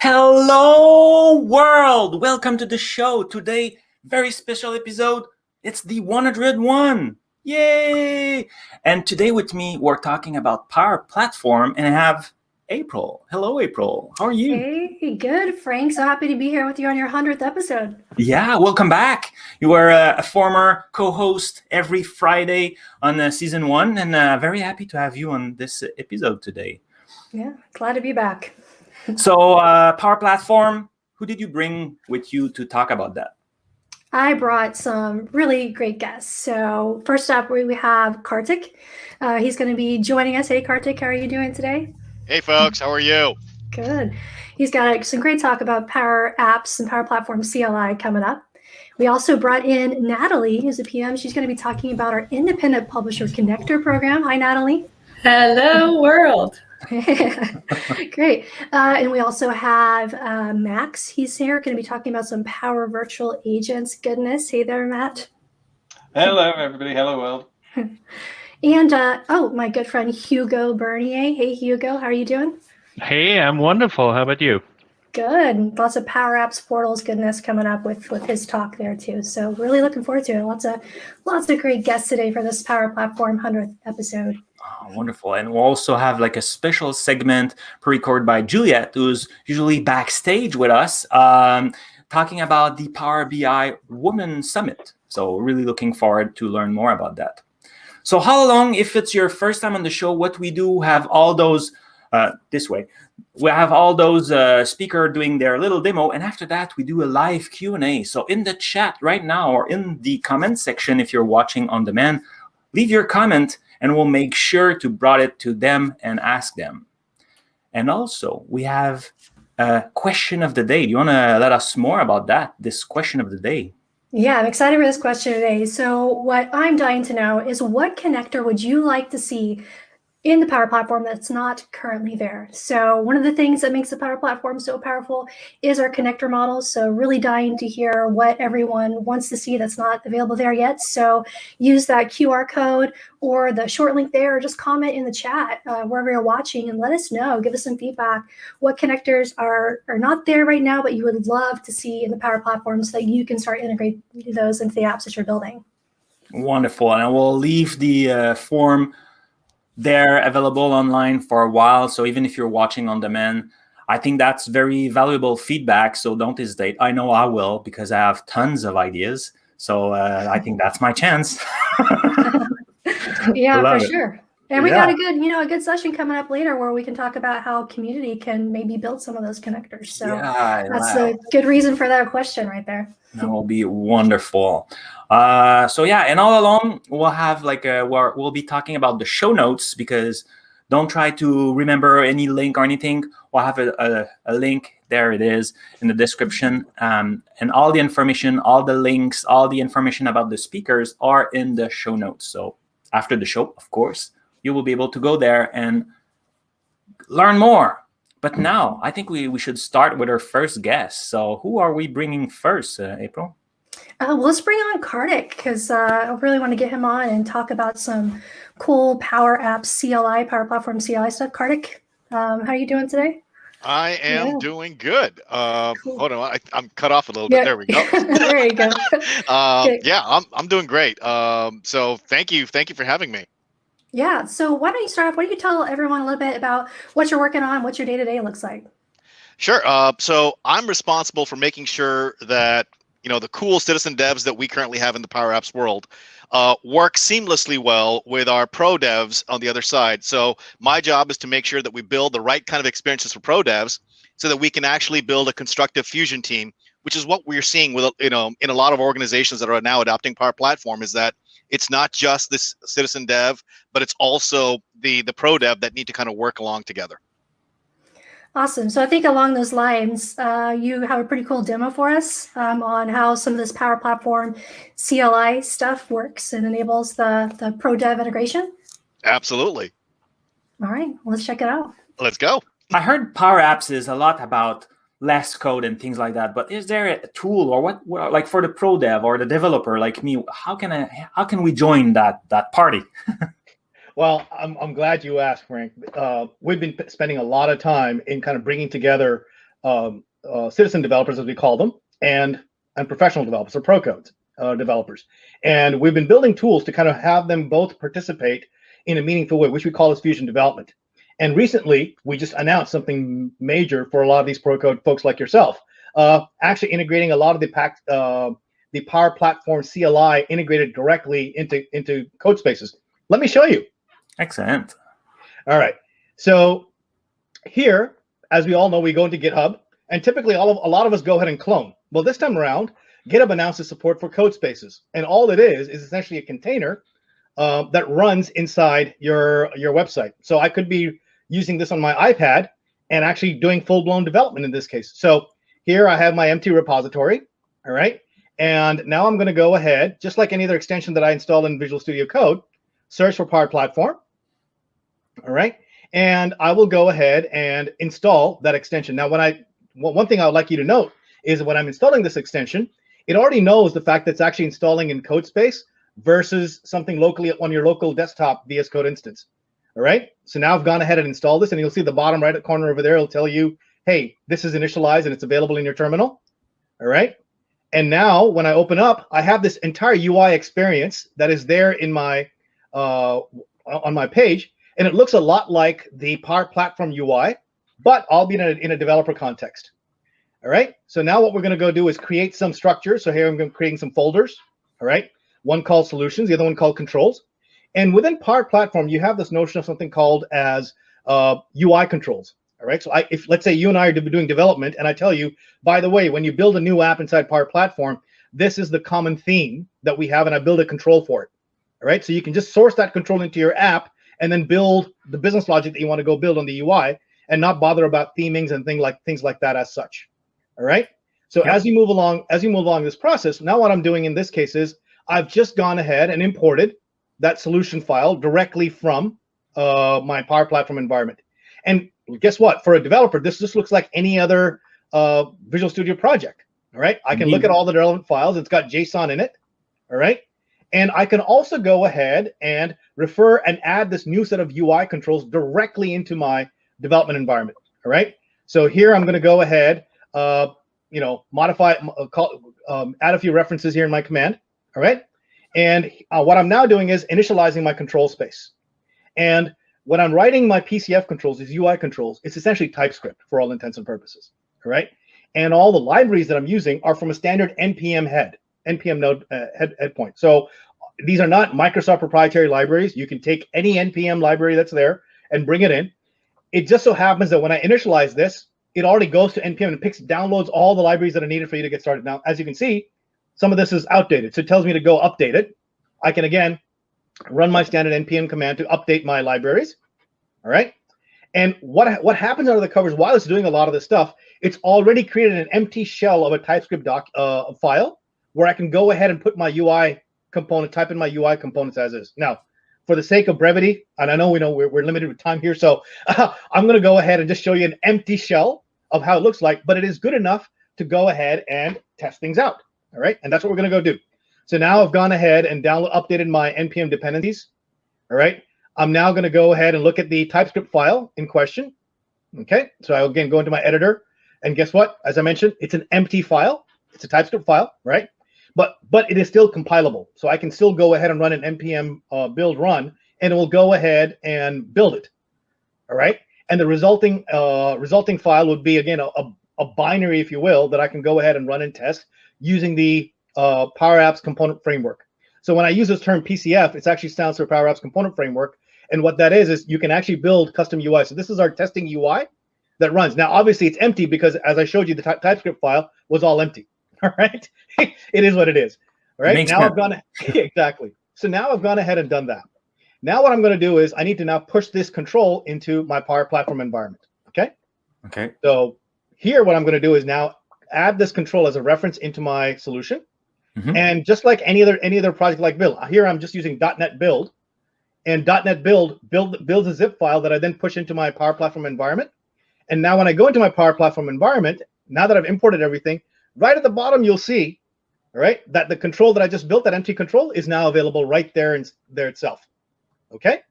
Hello, world! Welcome to the show. Today, very special episode. It's the 101. Yay! And today with me, we're talking about Power Platform, and I have April. Hello, April. How are you? Hey, good, Frank. So happy to be here with you on your 100th episode. Yeah, welcome back. You were a former co-host every Friday on season 1, and very happy to have you on this episode today. Yeah, glad to be back. So, Power Platform, who did you bring with you to talk about that? I brought some really great guests. So first up, we have Kartik. He's going to be joining us. Hey, Kartik, how are you doing today? Hey, folks, how are you? Good. He's got some great talk about Power Apps and Power Platform CLI coming up. We also brought in Natalie, who's a PM. She's going to be talking about our Independent Publisher Connector program. Hi, Natalie. Hello, world. Great. And we also have Max. He's here going to be talking about some Power Virtual Agents goodness. Hey there, Matt. Hello, everybody. Hello, world. And my good friend Hugo Bernier. Hey, Hugo, how are you doing? Hey, I'm wonderful. How about you? Good. Lots of Power Apps portals goodness coming up with his talk there too. So really looking forward to it. Lots of great guests today for this Power Platform 100th episode. Oh, wonderful. And we'll also have like a special segment pre-recorded by Juliet, who's usually backstage with us, talking about the Power BI Women Summit. So really looking forward to learn more about that. So how long, if it's your first time on the show, what we do have all those, this way, we have all those speakers doing their little demo. And after that, we do a live Q&A. So in the chat right now, or in the comment section, if you're watching on demand, leave your comment and we'll make sure to bring it to them and ask them. And also, we have a question of the day. Do you want to let us more about that, this question of the day? Yeah, I'm excited for this question today. So what I'm dying to know is what connector would you like to see in the Power Platform that's not currently there? So one of the things that makes the Power Platform so powerful is our connector models. So really dying to hear what everyone wants to see that's not available there yet. So use that QR code or the short link there, or just comment in the chat wherever you're watching and let us know, give us some feedback, what connectors are not there right now, but you would love to see in the Power Platform so that you can start integrating those into the apps that you're building. Wonderful. And I will leave the form they're available online for a while. So even if you're watching on demand, I think that's very valuable feedback. So don't hesitate. I know I will, because I have tons of ideas. So I think that's my chance. Yeah, for sure. And we got a good session coming up later where we can talk about how community can maybe build some of those connectors. So that's a good reason for that question right there. That will be wonderful. And all along we'll have we'll be talking about the show notes, because don't try to remember any link or anything. We'll have a link. There it is in the description, and all the information, all the links, all the information about the speakers are in the show notes. So after the show, of course, you will be able to go there and learn more. But now I think we should start with our first guest. So who are we bringing first, April? Let's bring on Kartik, because I really want to get him on and talk about some cool Power Apps CLI, Power Platform CLI stuff. Kartik, how are you doing today? I am doing good. Cool. Hold on, I'm cut off a little bit. There we go. There you go. Yeah, I'm doing great. So thank you for having me. Yeah. So why don't you start off? Why don't you tell everyone a little bit about what you're working on, what your day-to-day looks like? Sure. So I'm responsible for making sure that the cool citizen devs that we currently have in the Power Apps world work seamlessly well with our pro devs on the other side. So my job is to make sure that we build the right kind of experiences for pro devs so that we can actually build a constructive fusion team, which is what we're seeing with in a lot of organizations that are now adopting Power Platform, is that it's not just this citizen dev, but it's also the pro dev that need to kind of work along together. Awesome. So I think along those lines, you have a pretty cool demo for us on how some of this Power Platform CLI stuff works and enables the pro dev integration. Absolutely. All right, let's check it out. Let's go. I heard Power Apps is a lot about less code and things like that, but is there a tool or what like for the pro dev or the developer like me, how can we join that party? Well, I'm glad you asked, Frank. We've been spending a lot of time in kind of bringing together citizen developers, as we call them, and professional developers, or pro code developers. And we've been building tools to kind of have them both participate in a meaningful way, which we call as Fusion Development. And recently, we just announced something major for a lot of these pro code folks like yourself, actually integrating a lot of the Power Platform CLI integrated directly into Codespaces. Let me show you. Excellent. All right. So here, as we all know, we go into GitHub, and typically a lot of us go ahead and clone. Well, this time around, GitHub announces support for Codespaces, and all it is essentially a container that runs inside your website. So I could be using this on my iPad and actually doing full-blown development in this case. So here I have my empty repository, all right? And now I'm going to go ahead, just like any other extension that I install in Visual Studio Code, search for Power Platform, all right? And I will go ahead and install that extension. Now, one thing I would like you to note is when I'm installing this extension, it already knows the fact that it's actually installing in CodeSpace versus something locally on your local desktop VS Code instance. All right. So now I've gone ahead and installed this, and you'll see the bottom right corner over there. It'll tell you, hey, this is initialized and it's available in your terminal. All right. And now when I open up, I have this entire UI experience that is there in my on my page, and it looks a lot like the Power Platform UI, but I'll be in a developer context. All right. So now what we're going to go do is create some structure. So here I'm creating some folders. All right. One called Solutions, the other one called Controls. And within Power Platform, you have this notion of something called as UI controls. All right. So if let's say you and I are doing development, and I tell you, by the way, when you build a new app inside Power Platform, this is the common theme that we have, and I build a control for it. All right. So you can just source that control into your app and then build the business logic that you want to go build on the UI, and not bother about themings and things like that as such. All right. So as you move along this process, now what I'm doing in this case is I've just gone ahead and imported that solution file directly from my Power Platform environment. And guess what? For a developer, this just looks like any other Visual Studio project. All right. I can look at all the relevant files. It's got JSON in it. All right. And I can also go ahead and refer and add this new set of UI controls directly into my development environment. All right. So here I'm going to go ahead, modify, add a few references here in my command. All right. And what I'm now doing is initializing my control space. And when I'm writing my PCF controls, these UI controls, it's essentially TypeScript for all intents and purposes. All right. And all the libraries that I'm using are from a standard NPM node head point. So these are not Microsoft proprietary libraries. You can take any NPM library that's there and bring it in. It just so happens that when I initialize this, it already goes to NPM and downloads all the libraries that are needed for you to get started. Now, as you can see, some of this is outdated. So it tells me to go update it. I can, again, run my standard NPM command to update my libraries. All right. And what happens under the covers while it's doing a lot of this stuff, it's already created an empty shell of a TypeScript file where I can go ahead and put my UI component, type in my UI components as is. Now, for the sake of brevity, and I know we're limited with time here, so I'm going to go ahead and just show you an empty shell of how it looks like, but it is good enough to go ahead and test things out. All right, and that's what we're going to go do. So now I've gone ahead and updated my NPM dependencies. All right, I'm now going to go ahead and look at the TypeScript file in question. Okay, so I'll again go into my editor, and guess what? As I mentioned, it's an empty file. It's a TypeScript file, right? But it is still compilable. So I can still go ahead and run an NPM build run, and it will go ahead and build it. All right, and the resulting file would be, again, a binary, if you will, that I can go ahead and run and test using the Power Apps Component Framework. So when I use this term PCF, it actually stands for Power Apps Component Framework. And what that is you can actually build custom UI. So this is our testing UI that runs. Now, obviously, it's empty because, as I showed you, the TypeScript file was all empty. All right, it is what it is. All right, now I've gone exactly. So now I've gone ahead and done that. Now what I'm going to do is I need to now push this control into my Power Platform environment. Okay. Okay. So here, what I'm going to do is now add this control as a reference into my solution. Mm-hmm. And just like any other project like build, here I'm just using .NET Build, and .NET Build builds a zip file that I then push into my Power Platform environment. And now when I go into my Power Platform environment, now that I've imported everything, right at the bottom, you'll see, all right, that the control that I just built, that empty control, is now available right there itself. Okay.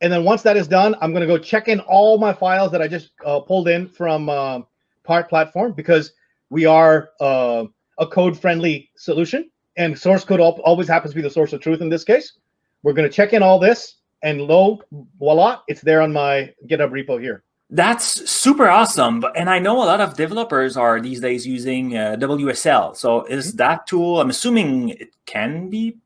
And then once that is done, I'm going to go check in all my files that I just pulled in from Power Platform because we are a code-friendly solution, and source code always happens to be the source of truth in this case. We're going to check in all this, and voila, it's there on my GitHub repo here. That's super awesome. And I know a lot of developers are these days using WSL. So is that tool, I'm assuming it can be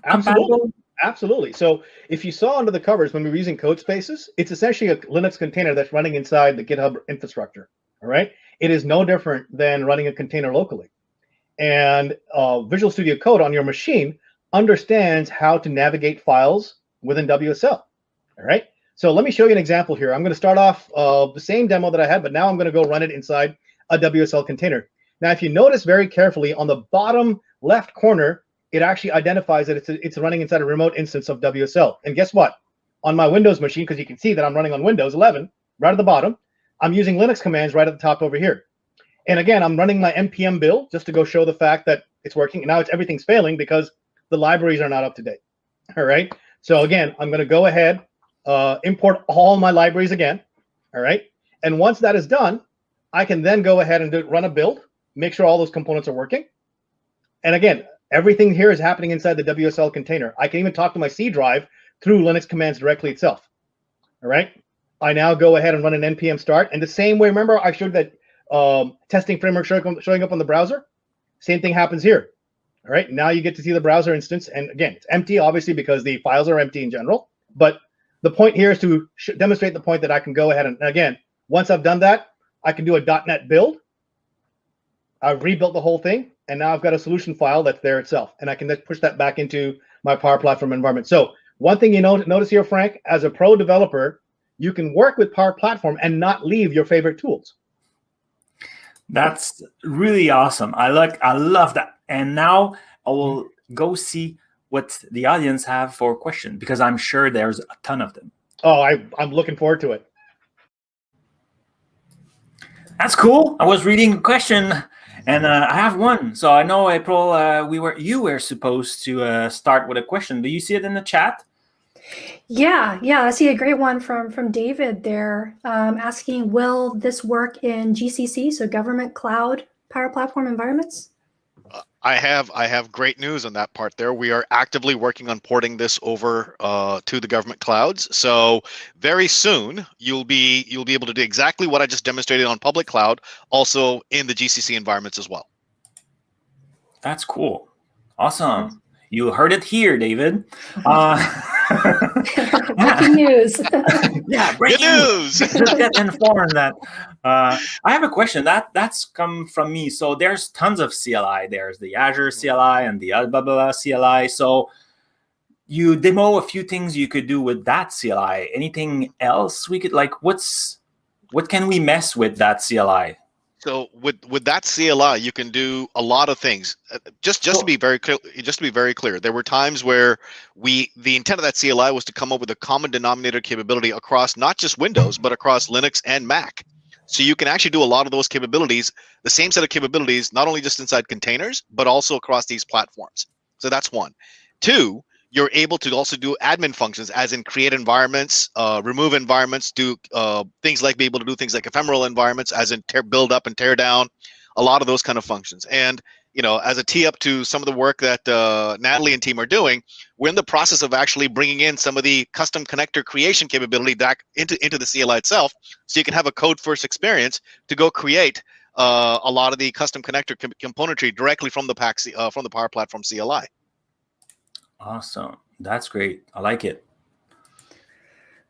compatible? Absolutely. So if you saw under the covers when we were using code spaces, it's essentially a Linux container that's running inside the GitHub infrastructure. All right. It is no different than running a container locally. And Visual Studio Code on your machine understands how to navigate files within WSL. All right. So let me show you an example here. I'm going to start off the same demo that I had, but now I'm going to go run it inside a WSL container. Now, if you notice very carefully on the bottom left corner, it actually identifies that it's running inside a remote instance of WSL. And guess what? On my Windows machine, because you can see that I'm running on Windows 11, right at the bottom, I'm using Linux commands right at the top over here. And again, I'm running my npm build just to go show the fact that it's working. And now everything's failing because the libraries are not up to date. All right. So again, I'm going to go ahead, import all my libraries again. All right. And once that is done, I can then go ahead and run a build, make sure all those components are working. And again, everything here is happening inside the WSL container. I can even talk to my C drive through Linux commands directly itself. All right. I now go ahead and run an npm start. And the same way, remember I showed that testing framework showing up on the browser? Same thing happens here. All right. Now you get to see the browser instance. And again, it's empty, obviously, because the files are empty in general. But the point here is to demonstrate the point that I can go ahead and again, once I've done that, I can do a .NET build. I've rebuilt the whole thing. And now I've got a solution file that's there itself. And I can then push that back into my Power Platform environment. So one thing you notice here, Frank, as a pro developer, you can work with Power Platform and not leave your favorite tools. That's really awesome. I love that. And now I will go see what the audience have for questions because I'm sure there's a ton of them. Oh, I'm looking forward to it. That's cool. I was reading a question and I have one. So I know, April, you were supposed to start with a question. Do you see it in the chat? Yeah, I see a great one from David there, asking, will this work in GCC, so government cloud Power Platform environments? I have great news on that part there. We are actively working on porting this over to the government clouds. So very soon you'll be able to do exactly what I just demonstrated on public cloud, also in the GCC environments as well. That's cool. Awesome. You heard it here, David. Breaking news. Yeah, Good news. Just get informed that. I have a question that's come from me. So there's tons of CLI. There's the Azure CLI and the blah, blah, blah CLI. So you demo a few things you could do with that CLI. Anything else we could what can we mess with that CLI? So with that CLI, you can do a lot of things. Just to be very clear, there were times where the intent of that CLI was to come up with a common denominator capability across not just Windows but across Linux and Mac. So you can actually do a lot of those capabilities, the same set of capabilities, not only just inside containers but also across these platforms. So that's one. Two, you're able to also do admin functions, as in create environments, remove environments, do things like be able to do things like ephemeral environments, as in build up and tear down, a lot of those kind of functions. And as a tee up to some of the work that Natalie and team are doing, we're in the process of actually bringing in some of the custom connector creation capability back into the CLI itself, so you can have a code first experience to go create a lot of the custom connector componentry directly from the Power Platform CLI. Awesome. That's great. I like it.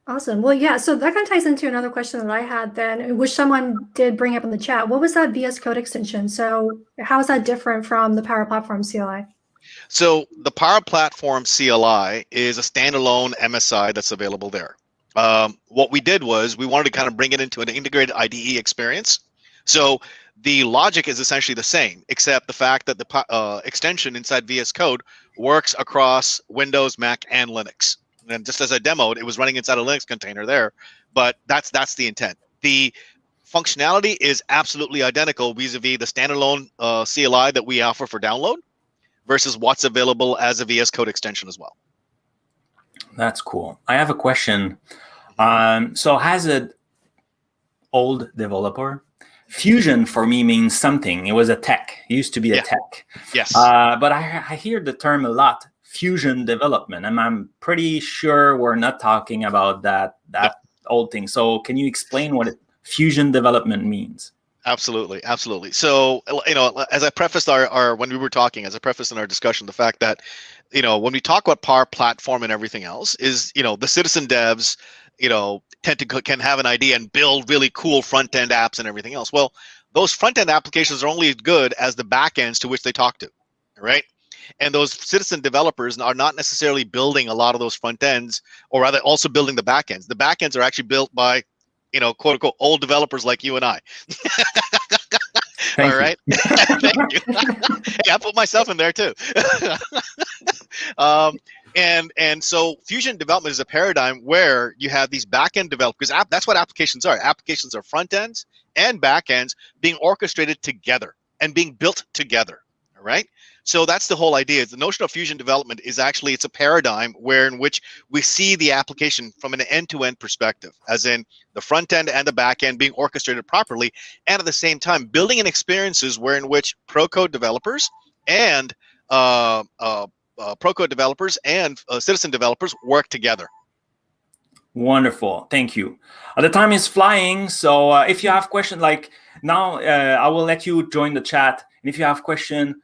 Awesome. Well, yeah, so that kind of ties into another question that I had then, which someone did bring up in the chat. What was that VS Code extension? So how is that different from the Power Platform CLI? So the Power Platform CLI is a standalone MSI that's available there. What we did was we wanted to kind of bring it into an integrated IDE experience. So the logic is essentially the same, except the fact that the extension inside VS Code works across Windows, Mac, and Linux. And just as I demoed, it was running inside a Linux container there, but that's the intent. The functionality is absolutely identical vis-a-vis the standalone CLI that we offer for download versus what's available as a VS Code extension as well. That's cool. I have a question. So as an old developer, fusion for me means something. It was a tech. It used to be a Yeah. tech. Yes. But I hear the term a lot, fusion development, and I'm pretty sure we're not talking about that old thing. So can you explain what fusion development means? Absolutely, absolutely. So, as I prefaced our when we were talking, as I prefaced in our discussion, the fact that, when we talk about Power Platform and everything else, is the citizen devs, can have an idea and build really cool front end apps and everything else. Well, those front end applications are only as good as the back ends to which they talk to, right? And those citizen developers are not necessarily building a lot of those front ends, or rather also building the back ends. The back ends are actually built by, quote unquote, old developers like you and I. Thank All right. Thank you. Hey, I put myself in there too. And so fusion development is a paradigm where you have these back-end developers. That's what applications are. Applications are front ends and back ends being orchestrated together and being built together. All right. So that's the whole idea. The notion of fusion development is actually, it's a paradigm in which we see the application from an end-to-end perspective, as in the front end and the back end being orchestrated properly, and at the same time building in experiences in which pro-code developers and citizen developers work together. Wonderful. Thank you. The time is flying. So if you have questions, like now, I will let you join the chat. And if you have questions,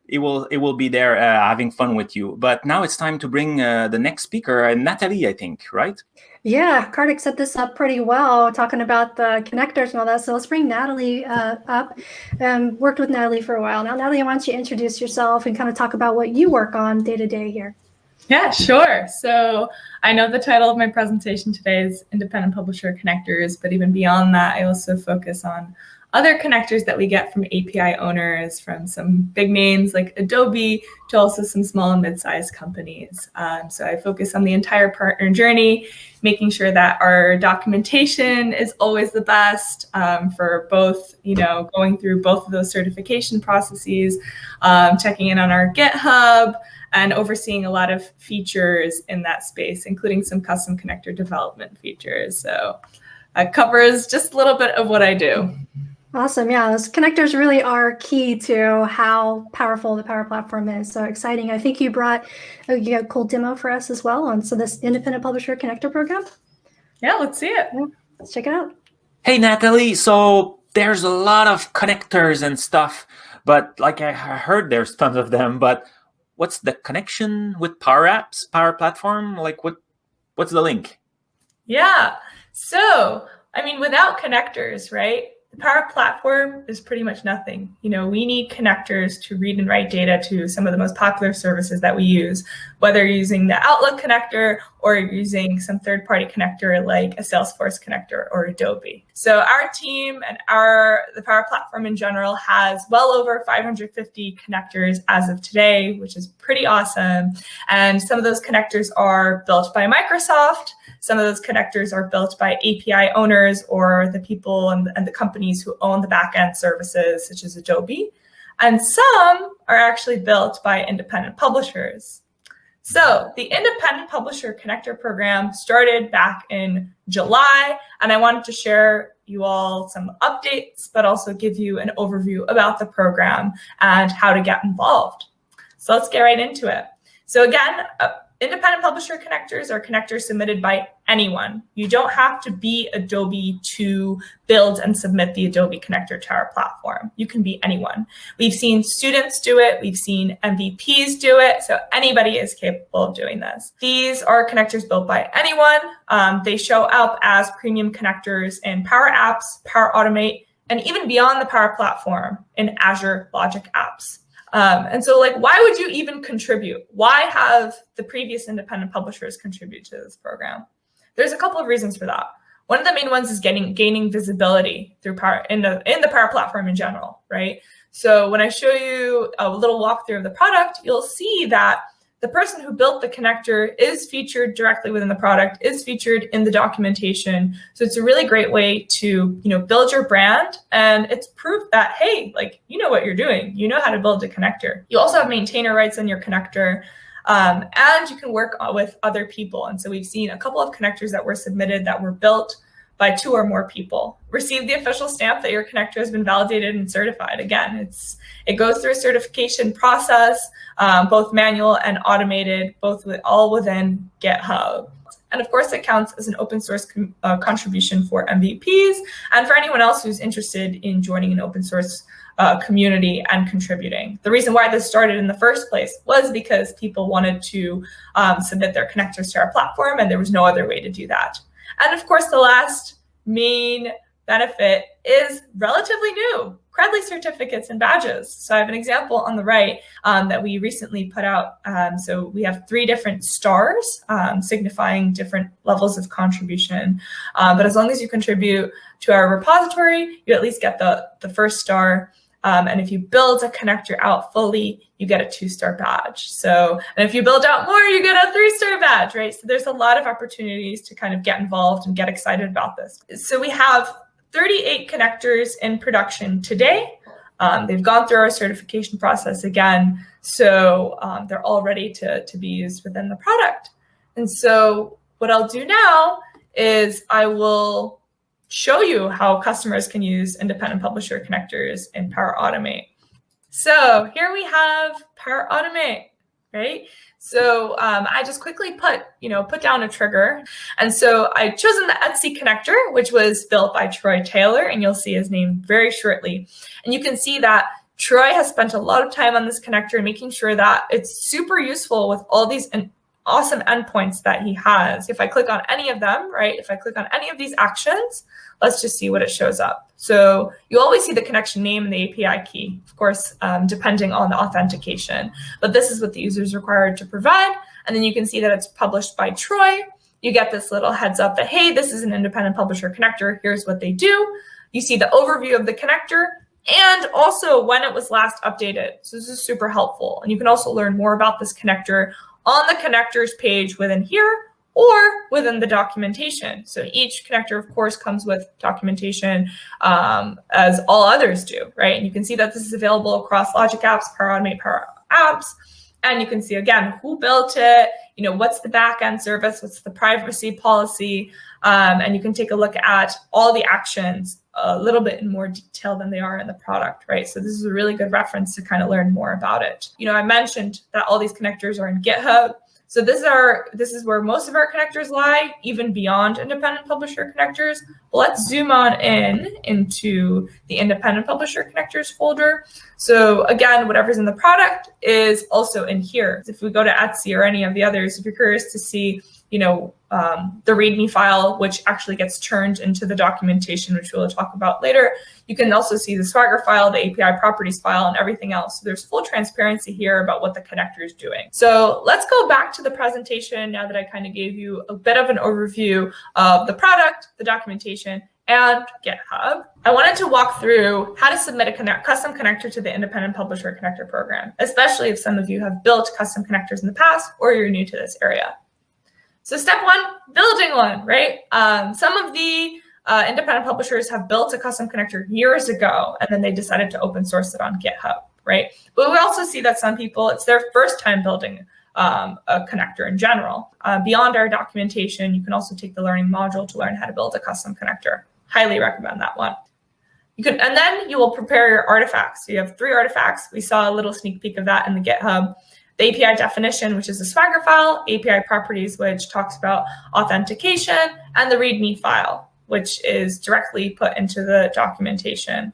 it will be there having fun with you. But now it's time to bring the next speaker, Natalie, I think, right? Yeah, Kartik set this up pretty well, talking about the connectors and all that. So let's bring Natalie up. Worked with Natalie for a while. Now, Natalie, why don't you introduce yourself and kind of talk about what you work on day to day here? Yeah, sure. So I know the title of my presentation today is Independent Publisher Connectors, but even beyond that, I also focus on other connectors that we get from API owners, from some big names like Adobe to also some small and mid-sized companies. So I focus on the entire partner journey, making sure that our documentation is always the best for both, going through both of those certification processes, checking in on our GitHub, and overseeing a lot of features in that space, including some custom connector development features. So it covers just a little bit of what I do. Awesome. Yeah, those connectors really are key to how powerful the Power Platform is. So exciting. I think you brought a cool demo for us as well on this Independent Publisher Connector program. Yeah, let's see it. Yeah, let's check it out. Hey, Natalie. So there's a lot of connectors and stuff, but like I heard there's tons of them, but what's the connection with Power Apps, Power Platform? Like what's the link? Yeah. So, without connectors, right? The Power Platform is pretty much nothing. We need connectors to read and write data to some of the most popular services that we use, whether you're using the Outlook connector or you're using some third-party connector like a Salesforce connector or Adobe. So our team and the Power Platform in general has well over 550 connectors as of today, which is pretty awesome. And some of those connectors are built by Microsoft. Some of those connectors are built by API owners or the people and the companies who own the backend services, such as Adobe. And some are actually built by independent publishers. So the Independent Publisher Connector Program started back in July, and I wanted to share you all some updates, but also give you an overview about the program and how to get involved. So let's get right into it. So again, independent publisher connectors are connectors submitted by anyone. You don't have to be Adobe to build and submit the Adobe connector to our platform. You can be anyone. We've seen students do it. We've seen MVPs do it. So anybody is capable of doing this. These are connectors built by anyone. They show up as premium connectors in Power Apps, Power Automate, and even beyond the Power Platform in Azure Logic Apps. And so why would you even contribute? Why have the previous independent publishers contribute to this program? There's a couple of reasons for that. One of the main ones is gaining visibility through Power in the Power Platform in general, right? So when I show you a little walkthrough of the product, you'll see that the person who built the connector is featured directly within the product, is featured in the documentation. So it's a really great way to, build your brand. And it's proof that, hey, you know what you're doing. You know how to build a connector. You also have maintainer rights on your connector. And you can work with other people. And so we've seen a couple of connectors that were submitted that were built by 2 or more people. Receive the official stamp that your connector has been validated and certified. Again, it goes through a certification process, both manual and automated, all within GitHub. And of course, it counts as an open source contribution for MVPs and for anyone else who's interested in joining an open source community and contributing. The reason why this started in the first place was because people wanted to submit their connectors to our platform, and there was no other way to do that. And of course, the last main benefit is relatively new, Credly certificates and badges. So I have an example on the right that we recently put out. So we have 3 different stars signifying different levels of contribution. But as long as you contribute to our repository, you at least get the first star. And if you build a connector out fully, you get a 2-star badge. So, and if you build out more, you get a 3-star badge, right? So there's a lot of opportunities to kind of get involved and get excited about this. So we have 38 connectors in production today. They've gone through our certification process again, so they're all ready to be used within the product. And so what I'll do now is I will show you how customers can use independent publisher connectors in Power Automate. So here we have Power Automate, right? So I just quickly put down a trigger. And so I've chosen the Etsy connector, which was built by Troy Taylor, and you'll see his name very shortly. And you can see that Troy has spent a lot of time on this connector, making sure that it's super useful with all these awesome endpoints that he has. If I click on any of them, right? If I click on any of these actions, let's just see what it shows up. So you always see the connection name and the API key, of course, depending on the authentication. But this is what the user is required to provide. And then you can see that it's published by Troy. You get this little heads up that, hey, this is an independent publisher connector. Here's what they do. You see the overview of the connector and also when it was last updated. So this is super helpful. And you can also learn more about this connector on the connectors page within here or within the documentation. So each connector, of course, comes with documentation as all others do, right? And you can see that this is available across Logic Apps, Power Automate, Power Apps. And you can see, again, who built it, what's the backend service, what's the privacy policy, and you can take a look at all the actions a little bit in more detail than they are in the product, right? So this is a really good reference to kind of learn more about it. I mentioned that all these connectors are in GitHub. So this is where most of our connectors lie, even beyond independent publisher connectors. But let's zoom on into the independent publisher connectors folder. So again, whatever's in the product is also in here. If we go to Etsy or any of the others, if you're curious to see, the README file, which actually gets turned into the documentation, which we'll talk about later. You can also see the Swagger file, the API properties file, and everything else. So there's full transparency here about what the connector is doing. So let's go back to the presentation now that I kind of gave you a bit of an overview of the product, the documentation, and GitHub. I wanted to walk through how to submit a custom connector to the Independent Publisher Connector Program, especially if some of you have built custom connectors in the past or you're new to this area. So step 1, building one, right? Some of the independent publishers have built a custom connector years ago, and then they decided to open source it on GitHub, right? But we also see that some people, it's their first time building a connector in general. Beyond our documentation, you can also take the learning module to learn how to build a custom connector. Highly recommend that one. And then you will prepare your artifacts. So you have 3 artifacts. We saw a little sneak peek of that in the GitHub. The API definition, which is a Swagger file, API properties, which talks about authentication, and the README file, which is directly put into the documentation.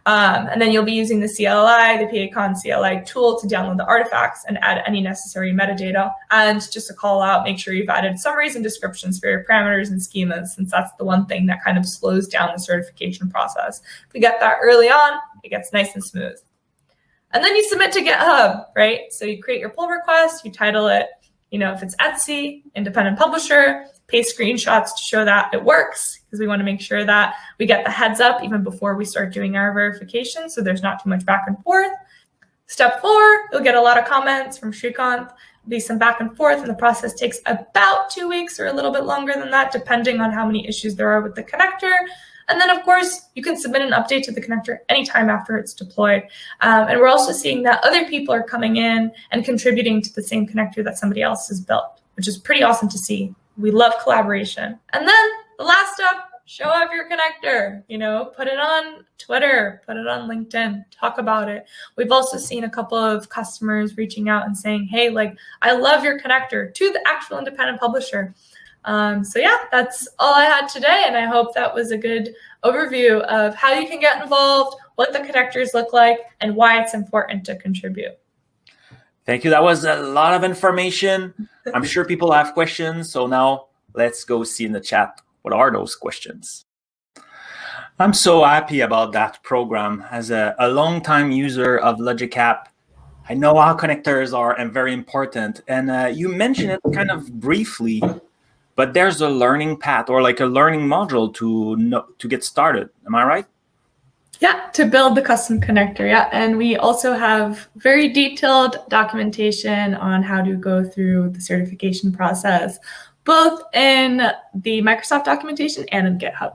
And then you'll be using the CLI, the PACon CLI tool to download the artifacts and add any necessary metadata. And just to call out, make sure you've added summaries and descriptions for your parameters and schemas, since that's the one thing that kind of slows down the certification process. If we get that early on, it gets nice and smooth. And then you submit to GitHub, right? So you create your pull request, you title it, if it's Etsy, independent publisher, paste screenshots to show that it works, because we want to make sure that we get the heads up even before we start doing our verification, so there's not too much back and forth. Step 4, you'll get a lot of comments from Shrikant. There'll be some back and forth, and the process takes about 2 weeks or a little bit longer than that, depending on how many issues there are with the connector. And then, of course, you can submit an update to the connector anytime after it's deployed. And we're also seeing that other people are coming in and contributing to the same connector that somebody else has built, which is pretty awesome to see. We love collaboration. And then the last step, show off your connector, put it on Twitter, put it on LinkedIn, talk about it. We've also seen a couple of customers reaching out and saying, hey, I love your connector, to the actual independent publisher. So yeah, that's all I had today. And I hope that was a good overview of how you can get involved, what the connectors look like, and why it's important to contribute. Thank you. That was a lot of information. I'm sure people have questions. So now let's go see in the chat, what are those questions? I'm so happy about that program. As a long-time user of Logic App, I know how connectors are and very important. And you mentioned it kind of briefly, but there's a learning path or like a learning module to get started. Am I right? Yeah, to build the custom connector. Yeah, and we also have very detailed documentation on how to go through the certification process, both in the Microsoft documentation and in GitHub.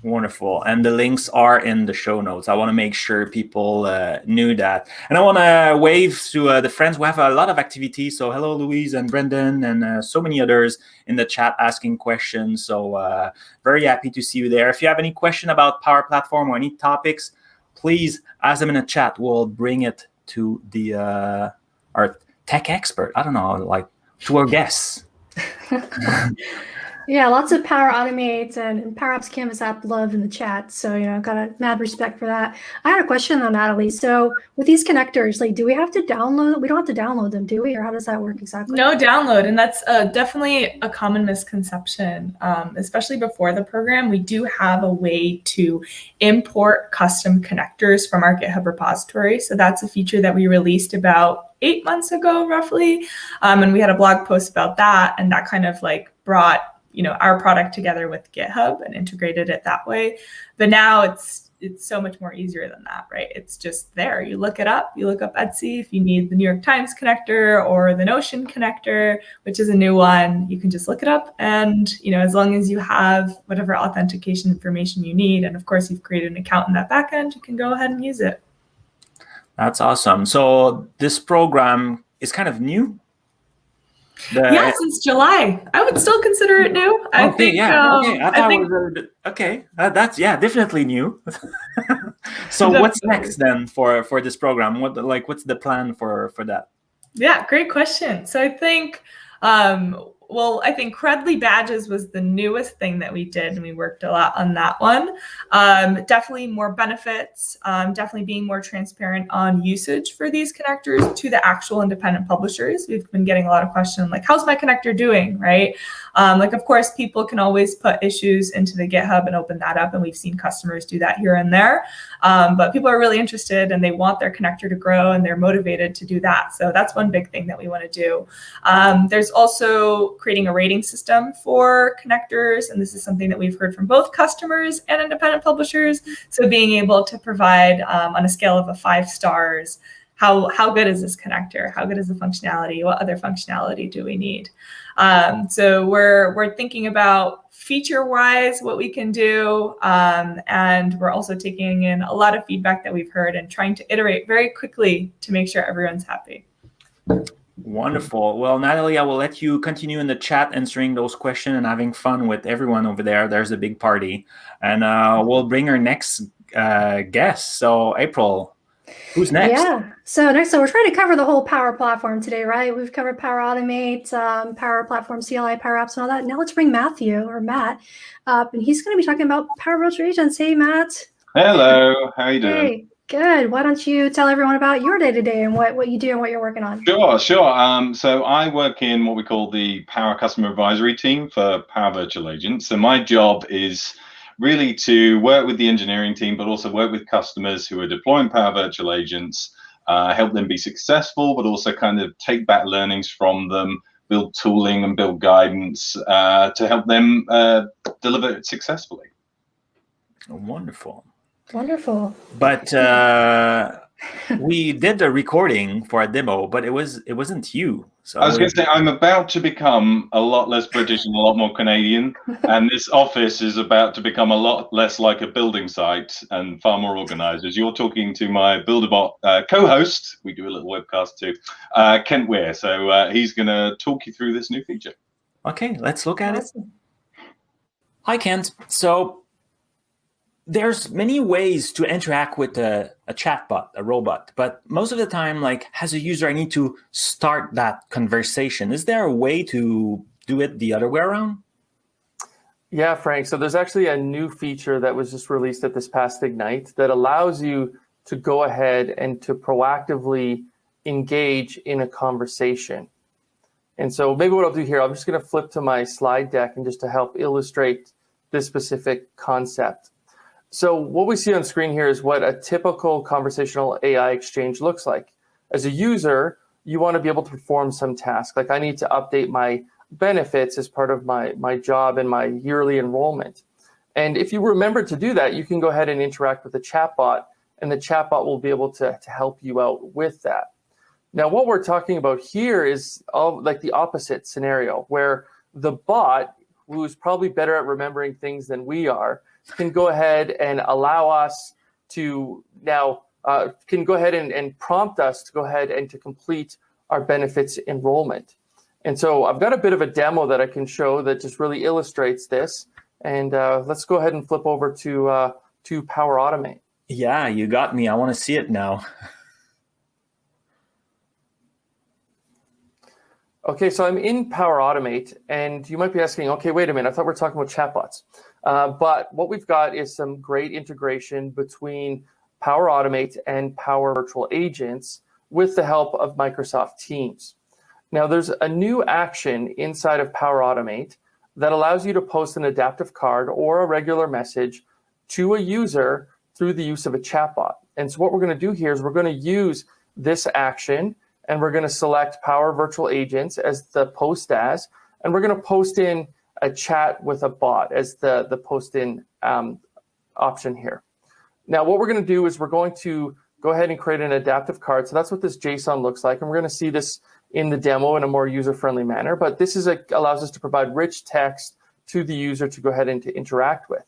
Wonderful. And the links are in the show notes. I want to make sure people knew that. And I want to wave to the friends. We have a lot of activities. So hello, Louise and Brendan and so many others in the chat asking questions. So very happy to see you there. If you have any question about Power Platform or any topics, please ask them in the chat. We'll bring it to our tech expert. I don't know, to our guests. Yeah, lots of Power Automate and Power Apps Canvas app love in the chat. So, got a mad respect for that. I had a question though, Natalie. So with these connectors, do we have to download? We don't have to download them, do we? Or how does that work exactly? No download. And that's definitely a common misconception, especially before the program. We do have a way to import custom connectors from our GitHub repository. So that's a feature that we released about 8 months ago, roughly. And we had a blog post about that. And that kind of brought our product together with GitHub and integrated it that way. But now it's so much more easier than that, right? It's just there. You look it up. You look up Etsy. If you need the New York Times connector or the Notion connector, which is a new one, you can just look it up. And, as long as you have whatever authentication information you need, and of course, you've created an account in that backend, you can go ahead and use it. That's awesome. So this program is kind of new. Yeah, since July. I would still consider it new. I think. Yeah. Okay. I thought it was okay. That's definitely new. So Definitely. What's next then for this program? What's the plan for that? Yeah, great question. So I think I think Credly badges was the newest thing that we did, and we worked a lot on that one. Definitely more benefits, definitely being more transparent on usage for these connectors to the actual independent publishers. We've been getting a lot of questions how's my connector doing, right? Of course, people can always put issues into the GitHub and open that up, and we've seen customers do that here and there. But people are really interested, and they want their connector to grow, and they're motivated to do that. So that's one big thing that we want to do. There's also creating a rating system for connectors, and this is something that we've heard from both customers and independent publishers. So being able to provide on a scale of 5 stars, how good is this connector? How good is the functionality? What other functionality do we need? So we're thinking about feature-wise what we can do, and we're also taking in a lot of feedback that we've heard and trying to iterate very quickly to make sure everyone's happy. Wonderful. Well, Natalie, I will let you continue in the chat answering those questions and having fun with everyone over there. There's a big party. And we'll bring our next guest. So, April, who's next? Yeah. So we're trying to cover the whole Power Platform today, right? We've covered Power Automate, Power Platform, CLI, Power Apps, and all that. Now let's bring Matt up, and he's going to be talking about Power Virtual Agents. Hey, Matt. Hello. How are you doing? Hey. Good. Why don't you tell everyone about your day-to-day and what you do and what you're working on? Sure. So I work in what we call the Power Customer Advisory team for Power Virtual Agents. So my job is really to work with the engineering team, but also work with customers who are deploying Power Virtual Agents, help them be successful, but also kind of take back learnings from them, build tooling and build guidance to help them deliver it successfully. Wonderful. Wonderful. But we did a recording for a demo, but it wasn't you. So I was going to say, I'm about to become a lot less British and a lot more Canadian, and this office is about to become a lot less like a building site and far more organized. As you're talking to my Builderbot co-host, we do a little webcast too, Kent Weir. So he's going to talk you through this new feature. Okay, let's look at it. Hi, Kent. So there's many ways to interact with a chatbot, a robot, but most of the time, like as a user, I need to start that conversation. Is there a way to do it the other way around? Yeah, Frank. So there's actually a new feature that was just released at this past Ignite that allows you to go ahead and to proactively engage in a conversation. And so maybe what I'll do here, I'm just going to flip to my slide deck and just to help illustrate this specific concept. So what we see on screen here is what a typical conversational AI exchange looks like. As a user, you want to be able to perform some task. Like I need to update my benefits as part of my job and my yearly enrollment. And if you remember to do that, you can go ahead and interact with the chatbot, and the chatbot will be able to help you out with that. Now, what we're talking about here is like the opposite scenario, where the bot, who's probably better at remembering things than we are, can go ahead and allow us to now, can go ahead and prompt us to go ahead and to complete our benefits enrollment. And so I've got a bit of a demo that I can show that just really illustrates this. And let's go ahead and flip over to Power Automate. Yeah, you got me. I want to see it now. Okay, so I'm in Power Automate, and you might be asking, okay, wait a minute, I thought we were talking about chatbots. But what we've got is some great integration between Power Automate and Power Virtual Agents with the help of Microsoft Teams. Now, there's a new action inside of Power Automate that allows you to post an adaptive card or a regular message to a user through the use of a chatbot. And so what we're going to do here is we're going to use this action, and we're going to select Power Virtual Agents as the post as, and we're going to post in a chat with a bot as the post in option here. Now, what we're going to do is we're going to go ahead and create an adaptive card. So that's what this JSON looks like. And we're going to see this in the demo in a more user-friendly manner. But this is allows us to provide rich text to the user to go ahead and to interact with.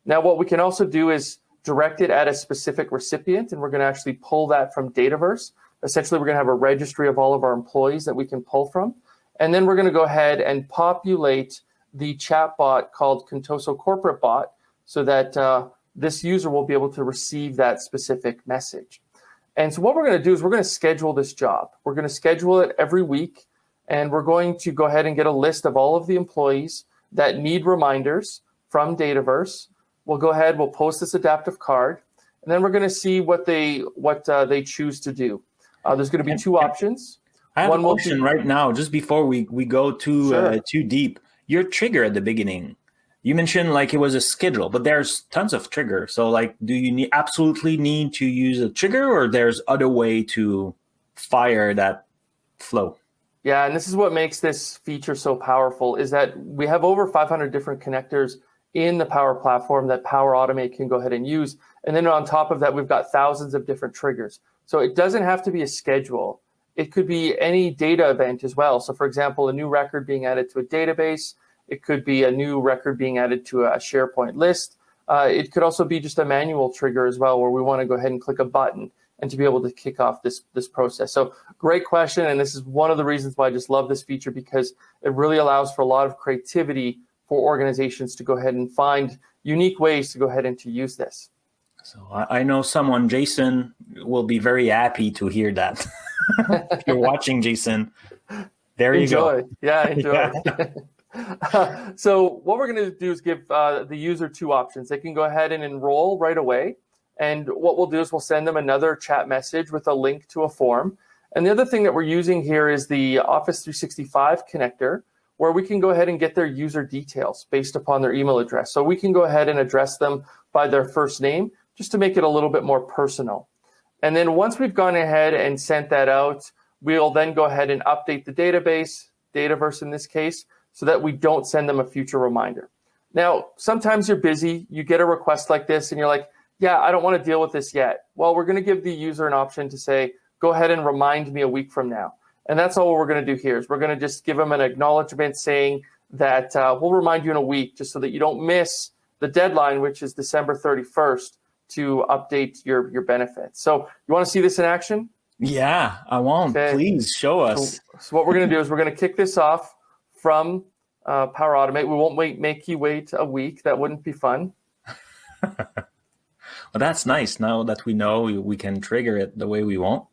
Now, what we can also do is direct it at a specific recipient, and we're going to actually pull that from Dataverse. Essentially, we're going to have a registry of all of our employees that we can pull from. And then we're going to go ahead and populate the chatbot called Contoso Corporate Bot so that this user will be able to receive that specific message. And so what we're going to do is we're going to schedule this job. We're going to schedule it every week, and we're going to go ahead and get a list of all of the employees that need reminders from Dataverse. We'll go ahead, we'll post this adaptive card, and then we're going to see what they choose to do. There's going to be two options. I have a question right now, just before we go too deep. Your trigger at the beginning, you mentioned like it was a schedule, but there's tons of triggers. So like, do you absolutely need to use a trigger, or there's other way to fire that flow? Yeah, and this is what makes this feature so powerful, is that we have over 500 different connectors in the Power Platform that Power Automate can go ahead and use. And then on top of that, we've got thousands of different triggers. So it doesn't have to be a schedule. It could be any data event as well. So for example, a new record being added to a database. It could be a new record being added to a SharePoint list. It could also be just a manual trigger as well, where we want to go ahead and click a button and to be able to kick off this process. So great question. And this is one of the reasons why I just love this feature, because it really allows for a lot of creativity for organizations to go ahead and find unique ways to go ahead and to use this. So I know someone, Jason, will be very happy to hear that. If you're watching, Jason, there you go. Yeah, enjoy. Yeah. So what we're going to do is give the user two options. They can go ahead and enroll right away. And what we'll do is we'll send them another chat message with a link to a form. And the other thing that we're using here is the Office 365 connector, where we can go ahead and get their user details based upon their email address. So we can go ahead and address them by their first name, just to make it a little bit more personal. And then once we've gone ahead and sent that out, we'll then go ahead and update the database, Dataverse in this case, so that we don't send them a future reminder. Now, sometimes you're busy, you get a request like this and you're like, yeah, I don't want to deal with this yet. Well, we're going to give the user an option to say, go ahead and remind me a week from now. And that's all we're going to do here is we're going to just give them an acknowledgement saying that we'll remind you in a week, just so that you don't miss the deadline, which is December 31st, to update your benefits. So you want to see this in action? Yeah, I want. Okay. Please show us. So what we're going to do is we're going to kick this off from Power Automate. We won't make you wait a week. That wouldn't be fun. Well, that's nice. Now that we know, we can trigger it the way we want.